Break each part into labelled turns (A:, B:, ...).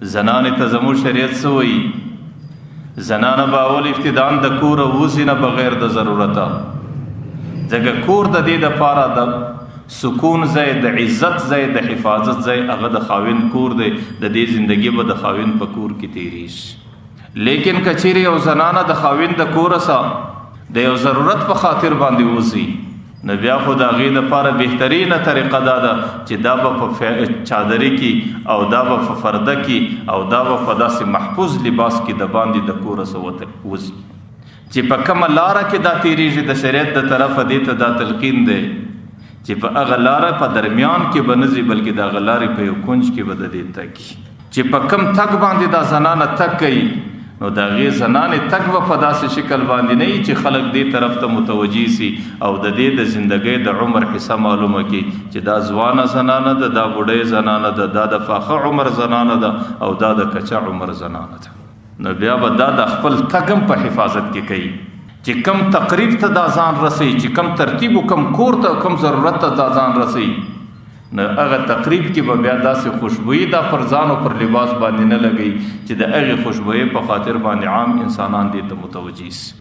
A: زنانې ته زموږ شریعت څه وایي؟ زنانه به اول ابتداء د کوره وځي نه بغیر د ضرورته، ځکه کور د دې دپاره د سکون ځای، د عزت ځای، د حفاظت ځای هغه د خاوند کور دی. د دې زندګي به د خاوند په کور کې تېرېږي. لیکن که چیرې یو زنانه د خاوند د کوره سره د یو ضرورت په خاطر باندې وځي، نو بیا خو د هغې دپاره بهترینه طریقه دا ده چې دا به په چادري کې او دا به په فرده کې او دا به په داسې محفوظ لباس کې د باندې د کوره څه وځي چې په کومه لاره کې دا تېرېږي. د شریعت د طرفه دې ته دا تلقین دی چې په هغه لاره په درمیان کې به نه ځي، بلکې د هغه لارې په یو کونج کې به د دې تګ چې په کوم تګ باندې دا زنانه تګ کوي، نو د هغې زنانې تګ به په داسې شکل باندې نه وي چې خلک دې طرف ته متوجه سي او د دې د زندګۍ د عمر حصه معلومه کړي چې دا ځوانه زنانه ده، دا بوډۍ زنانه ده، دا د فاخه عمر زنانه ده او دا د کچه عمر زنانه ده. نو بیا به دا د خپل تګ هم په حفاظت کې کوي چې کم تقریب ته دا ځان رسوي، چې کم ترتیب و کم کور ته کم ضرورت ته دا ځان رسوي، نو هغه تقریب کې به بیا داسې خوشبویي دا پر ځان او پر لباس باندې نه لګي چې د هغې خوشبویۍ په خاطر باندې عام انسانان دې ته متوجه سي،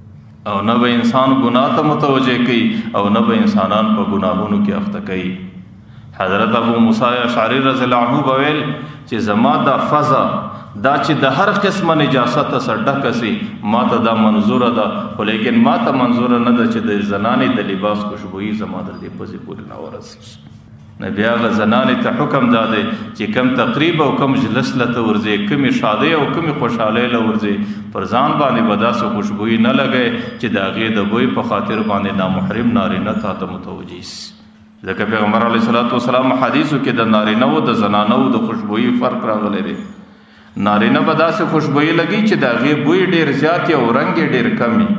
A: او نه به انسان ګناه ته متوجه کوي او نه به انسانان په ګناهونو کې اخته کوي. حضرت ابو موسی اشعری رضی الله عنه به ویل چې زما دا فضا دا چې د هر قسمه نجاست سره ډکه سي، ما ته دا منظوره ده، خو لیکن ما ته منظوره نه ده چې د زنانې د لباس خوشبویي زما د دې پزې پورې نه ورسېږي. نو بیا هغه زنانې ته حکم دا دی چې کم تقریب او کم جلس له ته ورځې، کمې شادۍ او کمې خوشحالۍ له ورځې، پر ځان باندې به داسې خوشبویي نه لګئ چې د هغې د بوی په خاطر باندې نامحرم نارینه تا ته متوجه سي. ځکه پیغمبر علیه صلات وسلام حدیثو کې د نارینه و د زنانه و د خوشبویي فرق راغلی دی. نارینه به داسې خوشبویي لګي چې د هغې بوی ډېر زیات او رنګ یې ډېر کم وي،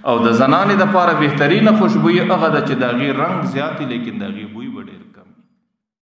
A: او د زنانې دپاره بهترینه خوشبویي هغه ده چې د هغې رنګ زیات وي لیکن د هغې بوی